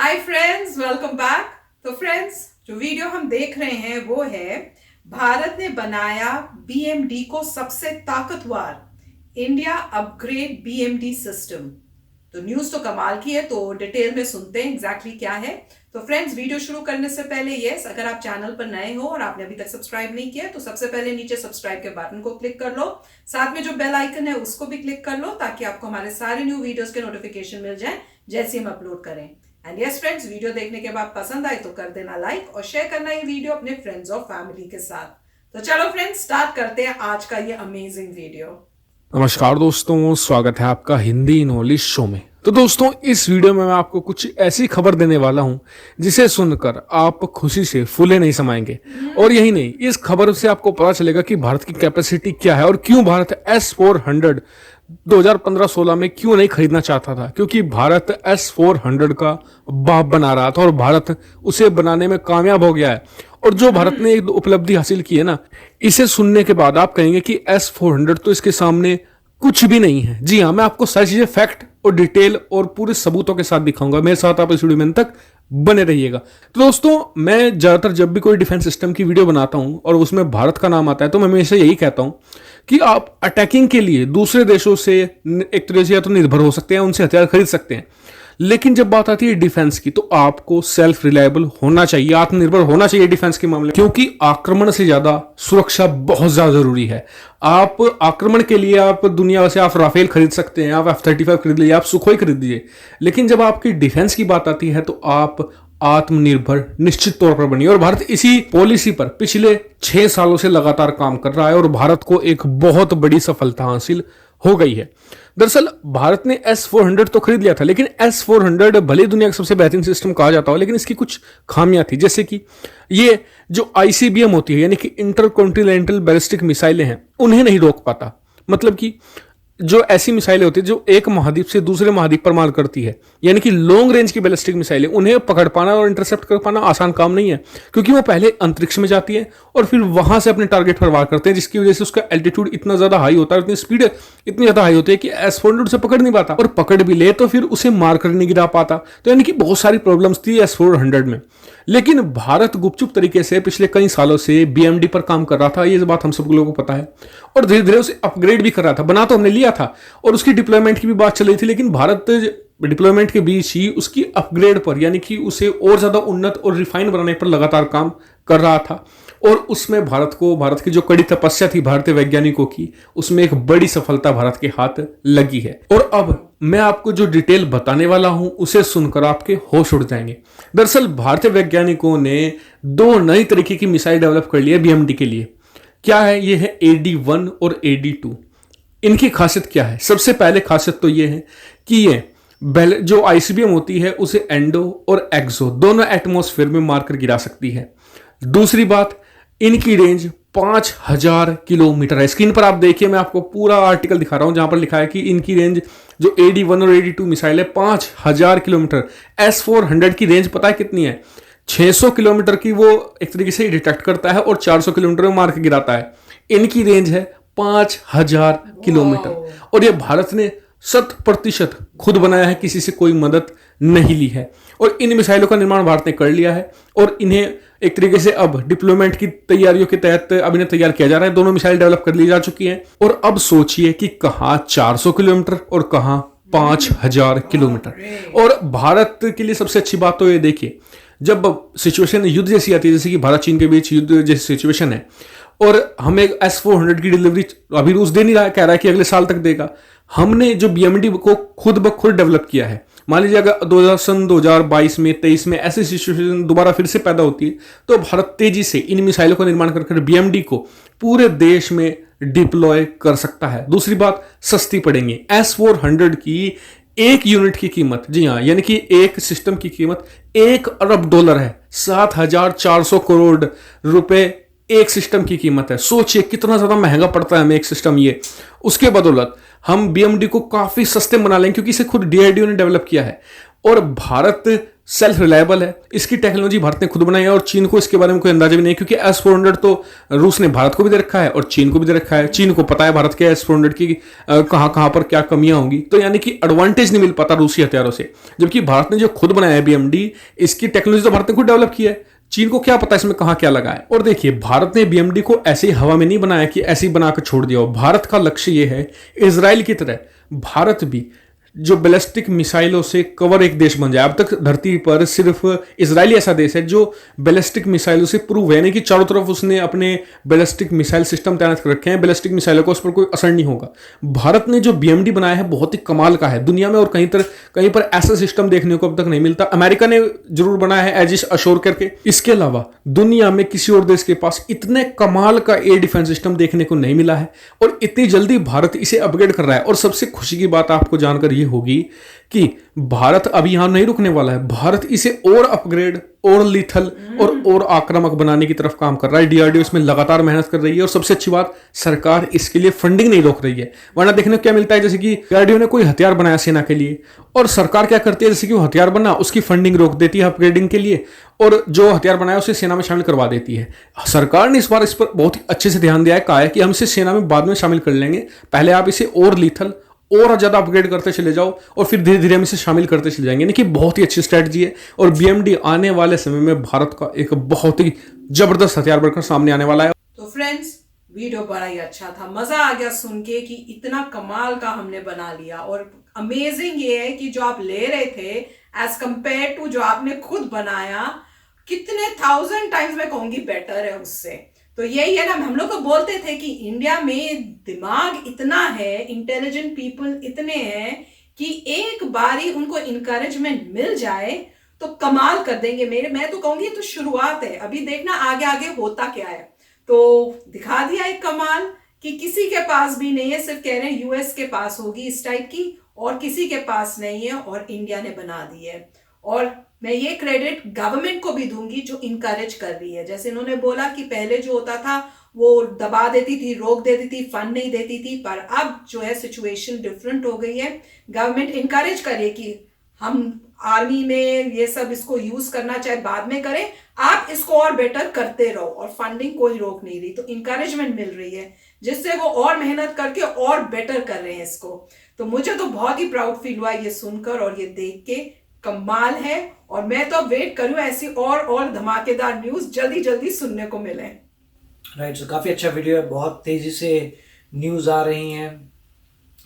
Hi friends, welcome back. तो friends, जो video हम देख रहे हैं वो है भारत ने बनाया बीएमडी को सबसे ताकतवर इंडिया अपग्रेड बीएमडी सिस्टम। तो न्यूज तो कमाल की है, तो डिटेल में सुनते हैं एग्जैक्टली क्या है। तो फ्रेंड्स, वीडियो शुरू करने से पहले अगर आप चैनल पर नए हो और आपने अभी तक सब्सक्राइब नहीं किया तो सबसे पहले नीचे सब्सक्राइब के बटन को क्लिक कर लो, साथ में जो बेल आइकन है उसको भी क्लिक कर लो ताकि आपको हमारे सारे न्यू वीडियोस के नोटिफिकेशन मिल जाए जैसे हम अपलोड करें। एंड यस फ्रेंड्स, वीडियो देखने के बाद पसंद आए तो कर देना लाइक और शेयर करना ये वीडियो अपने फ्रेंड्स और फैमिली के साथ। तो चलो फ्रेंड्स, स्टार्ट करते हैं आज का ये अमेजिंग वीडियो। नमस्कार दोस्तों, स्वागत है आपका हिंदी नॉलेज शो में। तो दोस्तों, इस वीडियो में मैं आपको कुछ ऐसी खबर देने वाला हूं जिसे सुनकर आप खुशी से फूले नहीं समाएंगे। और यही नहीं, इस खबर से आपको पता चलेगा कि भारत की कैपेसिटी क्या है और क्यों भारत S-400 2015-16 में क्यों नहीं खरीदना चाहता था। क्योंकि भारत S-400 का बाप बना रहा था और भारत उसे बनाने में कामयाब हो गया है। और जो भारत ने एक उपलब्धि हासिल की है ना, इसे सुनने के बाद आप कहेंगे कि S-400 तो इसके सामने कुछ भी नहीं है। जी हाँ, मैं आपको सारी चीजें फैक्ट और डिटेल और पूरे सबूतों के साथ दिखाऊंगा। मेरे साथ आप इस वीडियो में अंत तक बने रहिएगा। तो दोस्तों, मैं ज्यादातर जब भी कोई डिफेंस सिस्टम की वीडियो बनाता हूं और उसमें भारत का नाम आता है तो मैं हमेशा यही कहता हूं कि आप अटैकिंग के लिए दूसरे देशों से एक तरह से या तो निर्भर हो सकते हैं, उनसे हथियार खरीद सकते हैं, लेकिन जब बात आती है डिफेंस की तो आपको सेल्फ रिलायबल होना चाहिए, आत्मनिर्भर होना चाहिए डिफेंस के मामले, क्योंकि आक्रमण से ज्यादा सुरक्षा बहुत ज्यादा जरूरी है। आप आक्रमण के लिए आप दुनिया से आप राफेल खरीद सकते हैं, आप F-35 खरीद लीजिए, आप सुखोई खरीद लीजिए, लेकिन जब आपकी डिफेंस की बात आती है तो आप आत्मनिर्भर निश्चित तौर पर बनिए। और भारत इसी पॉलिसी पर पिछले 6 सालों से लगातार काम कर रहा है और भारत को एक बहुत बड़ी सफलता हासिल हो गई है। दरअसल भारत ने S-400 तो खरीद लिया था, लेकिन S-400 भले दुनिया का सबसे बेहतरीन सिस्टम कहा जाता हो, लेकिन इसकी कुछ खामियां थी। जैसे कि ये जो ICBM होती है, यानी कि इंटरकॉन्टिनेंटल बैलिस्टिक मिसाइलें हैं, उन्हें नहीं रोक पाता। मतलब कि जो ऐसी मिसाइलें होती है जो एक महाद्वीप से दूसरे महाद्वीप पर मार करती है, यानी कि लॉन्ग रेंज की बैलिस्टिक मिसाइलें, उन्हें पकड़ पाना और इंटरसेप्ट कर पाना आसान काम नहीं है, क्योंकि वो पहले अंतरिक्ष में जाती है और फिर वहां से अपने टारगेट पर वार करते हैं, जिसकी वजह से उसका एल्टीट्यूड इतना ज्यादा हाई होता है, इतनी स्पीड इतनी ज्यादा हाई होती है कि S-400 उसे पकड़ नहीं पाता, और पकड़ भी ले तो फिर उसे मार कर नहीं गिरा पाता। तो यानी कि बहुत सारी प्रॉब्लम्स थी S-400 में। लेकिन भारत गुपचुप तरीके से पिछले कई सालों से BMD पर काम कर रहा था, ये बात हम सब लोगों को पता है, और धीरे धीरे उसे अपग्रेड भी कर रहा था। बना तो हमने लिया था और उसकी डिप्लॉयमेंट की भी बात चल रही थी, लेकिन भारत डिप्लॉयमेंट के बीच ही उसकी अपग्रेड पर, यानी कि उसे और ज्यादा उन्नत और रिफाइन बनाने पर लगातार काम कर रहा था। और उसमें भारत की जो कड़ी तपस्या थी भारतीय वैज्ञानिकों की, उसमें एक बड़ी सफलता भारत के हाथ लगी है। और अब मैं आपको जो डिटेल बताने वाला हूं उसे सुनकर आपके होश उड़ जाएंगे। दरअसल भारतीय वैज्ञानिकों ने 2 नई तरीके की मिसाइल डेवलप कर ली है BMD के लिए। क्या है? ये है AD-1 और AD-2। इनकी खासियत क्या है? सबसे पहले खासियत तो ये है कि ये जो ICBM होती है उसे एंडो और एक्सो दोनों एटमॉस्फेयर में मारकर गिरा सकती है। दूसरी बात, इनकी रेंज 5000 किलोमीटर है। स्क्रीन पर आप देखिए, मैं आपको पूरा आर्टिकल दिखा रहा हूं जहां पर लिखा है कि इनकी रेंज जो AD-1 और AD-2 मिसाइल है 5000 किलोमीटर। S-400 की रेंज पता है कितनी है? 600 किलोमीटर की वो एक तरीके से डिटेक्ट करता है और 400 किलोमीटर में मार के गिराता है। इनकी रेंज है 5000 किलोमीटर, और ये भारत ने 100% खुद बनाया है, किसी से कोई मदद नहीं ली है। और इन मिसाइलों का निर्माण भारत ने कर लिया है और इन्हें एक तरीके से अब डिप्लॉयमेंट की तैयारियों के तहत अब इन्हें तैयार किया जा रहा है। दोनों मिसाइल डेवलप कर ली जा चुकी हैं। और अब सोचिए कि कहां 400 किलोमीटर और कहां 5000 किलोमीटर। और भारत के लिए सबसे अच्छी बात तो ये देखिए, जब सिचुएशन युद्ध जैसी आती है, जैसे कि भारत चीन के बीच युद्ध जैसी सिचुएशन है और हमें S-400 की डिलीवरी अभी रूस दे नहीं रहा है, कह रहा है कि अगले साल तक देगा। हमने जो BMD को खुद ब खुद डेवलप किया है, मान लीजिए अगर 2022 में 23 में ऐसी सिचुएशन दोबारा फिर से पैदा होती है तो भारत तेजी से इन मिसाइलों का निर्माण कर BMD को पूरे देश में डिप्लॉय कर सकता है। दूसरी बात, सस्ती पड़ेंगी। S-400 की एक यूनिट की कीमत, जी हाँ, यानी कि एक सिस्टम की कीमत $1 अरब है। 7400 करोड़ रुपए एक सिस्टम की कीमत है। सोचिए कितना ज्यादा महंगा पड़ता है हमें एक सिस्टम ये। उसके बदौलत हम BMD को काफी सस्ते बना लेंगे, क्योंकि इसे खुद DRDO ने डेवलप किया है। और भारत सेल्फ रिलायबल है, इसकी टेक्नोलॉजी भारत ने खुद बनाई है और चीन को इसके बारे में कोई अंदाजा भी नहीं, क्योंकि S-400 तो रूस ने भारत को भी दे रखा है और चीन को भी दे रखा है। चीन को पता है भारत के S-400 की कहाँ कहाँ पर क्या कमियां होंगी, तो यानी कि एडवांटेज नहीं मिल पाता रूसी हथियारों से। जबकि भारत ने जो खुद बनाया है BMD, इसकी टेक्नोलॉजी तो भारत ने खुद डेवलप की है, चीन को क्या पता इसमें कहाँ क्या लगा है। और देखिए, भारत ने BMD को ऐसे ही हवा में नहीं बनाया कि ऐसे ही बनाकर छोड़ दिया हो। भारत का लक्ष्य ये है, इजराइल की तरह भारत भी जो बैलिस्टिक मिसाइलों से कवर एक देश बन जाए। अब तक धरती पर सिर्फ इजराइल ऐसा देश है जो बैलिस्टिक मिसाइलों से प्रूव है, नहीं कि चारों तरफ उसने अपने बैलिस्टिक मिसाइल सिस्टम तैनात कर रखे हैं, बैलिस्टिक मिसाइलों को उस पर कोई असर नहीं होगा। भारत ने जो BMD बनाया है बहुत ही कमाल का है, दुनिया में और कहीं पर ऐसा सिस्टम देखने को अब तक नहीं मिलता। अमेरिका ने जरूर बनाया है एजिस अशोर करके, इसके अलावा दुनिया में किसी और देश के पास इतने कमाल का एयर डिफेंस सिस्टम देखने को नहीं मिला है और इतनी जल्दी भारत इसे अपग्रेड कर रहा है। और सबसे खुशी की बात आपको जानकर ये होगी कि भारत अभी यहां नहीं रुकने वाला है, भारत इसे और अपग्रेड, और लीथल और आक्रामक बनाने की तरफ काम कर रहा है। DRDO इसमें लगातार मेहनत कर रही है और सबसे अच्छी बात, सरकार इसके लिए फंडिंग नहीं रोक रही है। वरना देखने को क्या मिलता है, जैसे कि DRDO ने कोई हथियार बनाया सेना के लिए और सरकार क्या करती है, जैसे कि वो हथियार बना उसकी फंडिंग रोक देती है अपग्रेडिंग के लिए और जो हथियार बनाया उसे सेना में शामिल करवा देती है। सरकार ने इस बार इस पर बहुत ही अच्छे से ध्यान दिया है, कहा है कि हम इसे सेना में बाद में शामिल कर लेंगे, पहले आप इसे और लीथल और ज्यादा अपग्रेड करते चले जाओ और फिर धीरे धीरे हम इसे शामिल करते चले जाएंगे। यानी कि बहुत ही अच्छी स्ट्रेटजी है और BMD आने वाले समय में भारत का एक बहुत ही जबरदस्त हथियार बनकर सामने आने वाला है। तो फ्रेंड्स, वीडियो बड़ा ही अच्छा था, मजा आ गया सुन के कि इतना कमाल का हमने बना लिया। और अमेजिंग ये है कि जो आप ले रहे थे एज कंपेयर टू जो आपने खुद बनाया, कितने 1000 टाइम्स मैं कहूंगी बेटर है उससे। तो यही है ना, हम लोग तो बोलते थे कि इंडिया में दिमाग इतना है, इंटेलिजेंट पीपल इतने हैं कि एक बारी उनको इनकरेजमेंट मिल जाए तो कमाल कर देंगे। मैं तो कहूंगी तो शुरुआत है, अभी देखना आगे आगे होता क्या है। तो दिखा दिया एक कमाल कि किसी के पास भी नहीं है, सिर्फ कह रहे हैं US के पास होगी इस टाइप की, और किसी के पास नहीं है और इंडिया ने बना दी है। और मैं ये क्रेडिट गवर्नमेंट को भी दूंगी जो इनकरेज कर रही है। जैसे इन्होंने बोला कि पहले जो होता था वो दबा देती थी, रोक देती थी, फंड नहीं देती थी, पर अब जो है सिचुएशन डिफरेंट हो गई है। गवर्नमेंट इनकरेज करे कि हम आर्मी में ये सब इसको यूज करना चाहे बाद में करें, आप इसको और बेटर करते रहो, और फंडिंग कोई रोक नहीं रही, तो इंकरेजमेंट मिल रही है जिससे वो और मेहनत करके और बेटर कर रहे हैं इसको। तो मुझे तो बहुत ही प्राउड फील हुआ ये सुनकर और ये देख के, कमाल है। और मैं तो वेट करूं ऐसी और धमाकेदार न्यूज जल्दी जल्दी सुनने को मिले। राइट, सो काफ़ी अच्छा वीडियो है। बहुत तेज़ी से न्यूज़ आ रही हैं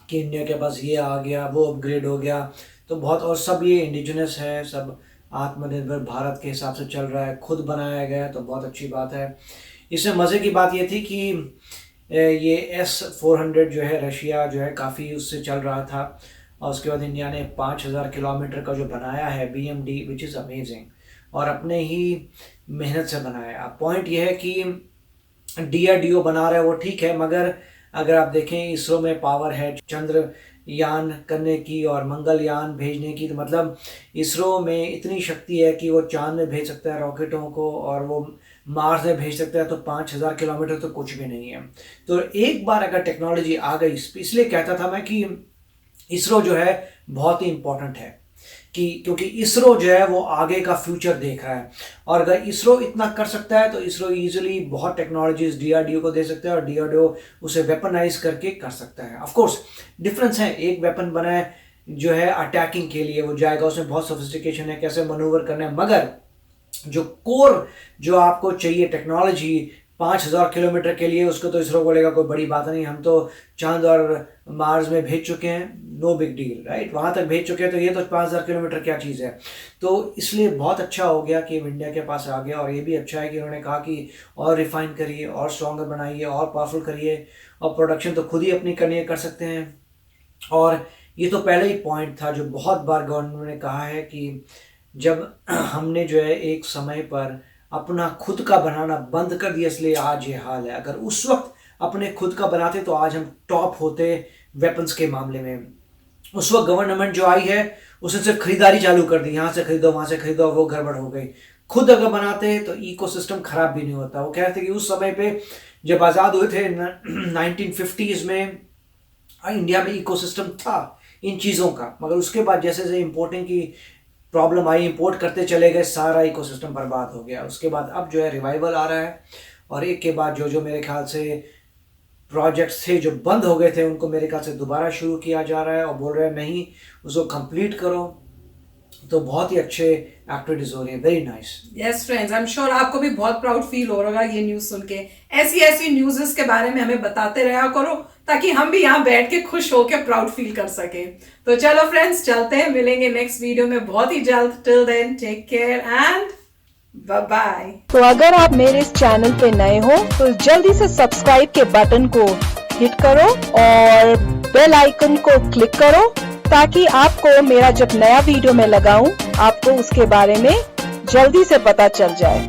कि इंडिया के पास ये आ गया, वो अपग्रेड हो गया, तो बहुत, और सब ये इंडिजिनस है, सब आत्मनिर्भर भारत के हिसाब से चल रहा है, खुद बनाया गया, तो बहुत अच्छी बात है। इसमें मज़े की बात ये थी कि ये S-400 जो है रशिया जो है काफ़ी उससे चल रहा था, और उसके बाद इंडिया ने 5000 किलोमीटर का जो बनाया है BMD, विच इज़ अमेजिंग, और अपने ही मेहनत से बनाया। अब पॉइंट ये है कि DRDO बना रहा है वो ठीक है, मगर अगर आप देखें इसरो में पावर है चंद्रयान करने की और मंगलयान भेजने की, तो मतलब इसरो में इतनी शक्ति है कि वो चांद में भेज सकता है रॉकेटों को और वो मार्स में भेज सकता है, तो 5000 किलोमीटर तो कुछ भी नहीं है। तो एक बार अगर टेक्नोलॉजी आ गई, इसलिए कहता था मैं कि इसरो जो है बहुत ही इम्पोर्टेंट है, कि क्योंकि इसरो जो है वो आगे का फ्यूचर देख रहा है, और अगर इसरो इतना कर सकता है तो इसरो इजीली बहुत टेक्नोलॉजीज DRDO को दे सकता है और DRDO उसे वेपनाइज करके कर सकता है। ऑफ कोर्स डिफरेंस है, एक वेपन बना है जो है अटैकिंग के लिए, वो जाएगा, उसमें बहुत सोफिस्टिकेशन है, कैसे मनूवर करना है, मगर जो कोर जो आपको चाहिए टेक्नोलॉजी 5000 किलोमीटर के लिए, उसको तो इसरो बोलेगा कोई बड़ी बात नहीं, हम तो चांद और मार्स में भेज चुके हैं, नो बिग डील, राइट, वहाँ तक भेज चुके हैं, तो ये तो 5000 किलोमीटर क्या चीज़ है। तो इसलिए बहुत अच्छा हो गया कि इंडिया के पास आ गया, और ये भी अच्छा है कि उन्होंने कहा कि और रिफाइन करिए, और स्ट्रॉन्गर बनाइए, और पावरफुल करिए, और प्रोडक्शन तो खुद ही अपनी करनी कर सकते हैं। और ये तो पहले ही पॉइंट था जो बहुत बार गवर्नमेंट ने कहा है कि जब हमने जो है एक समय पर अपना खुद का बनाना बंद कर दिया, इसलिए आज ये हाल है। अगर उस वक्त अपने खुद का बनाते तो आज हम टॉप होते वेपन्स के मामले में। उस वक्त गवर्नमेंट जो आई है उसने सिर्फ खरीदारी चालू कर दी, यहाँ से खरीदो वहाँ से खरीदो, वो गड़बड़ हो गई। खुद अगर बनाते तो इकोसिस्टम खराब भी नहीं होता। वो कह रहे थे कि उस समय पे जब आज़ाद हुए थे 1950s में, इंडिया में इकोसिस्टम था इन चीज़ों का, मगर उसके बाद जैसे जैसे इम्पोर्टिंग की प्रॉब्लम आई, इंपोर्ट करते चले गए, सारा इकोसिस्टम बर्बाद हो गया। उसके बाद अब जो है रिवाइवल आ रहा है, और एक के बाद जो मेरे ख्याल से प्रोजेक्ट्स थे जो बंद हो गए थे उनको मेरे ख्याल से दोबारा शुरू किया जा रहा है, और बोल रहे हैं नहीं उसको कंप्लीट करो। तो बहुत ही अच्छे एक्टिविटीज हो रही है, very nice. Yes friends, I am sure आपको भी बहुत प्राउड फील हो रहा होगा ये न्यूज सुन के। ऐसी ऐसी न्यूज़ के बारे में हमें बताते रहा करो ताकि हम भी यहाँ बैठ के खुश होकर प्राउड फील कर सके। तो चलो फ्रेंड्स, चलते हैं, मिलेंगे नेक्स्ट वीडियो में बहुत ही जल्द। Till then take care and bye bye. तो अगर आप मेरे इस चैनल पे नए हो तो जल्दी से सब्सक्राइब के बटन को हिट करो और बेल आइकन को क्लिक करो ताकि आपको मेरा जब नया वीडियो मैं लगाऊं आपको उसके बारे में जल्दी से पता चल जाए।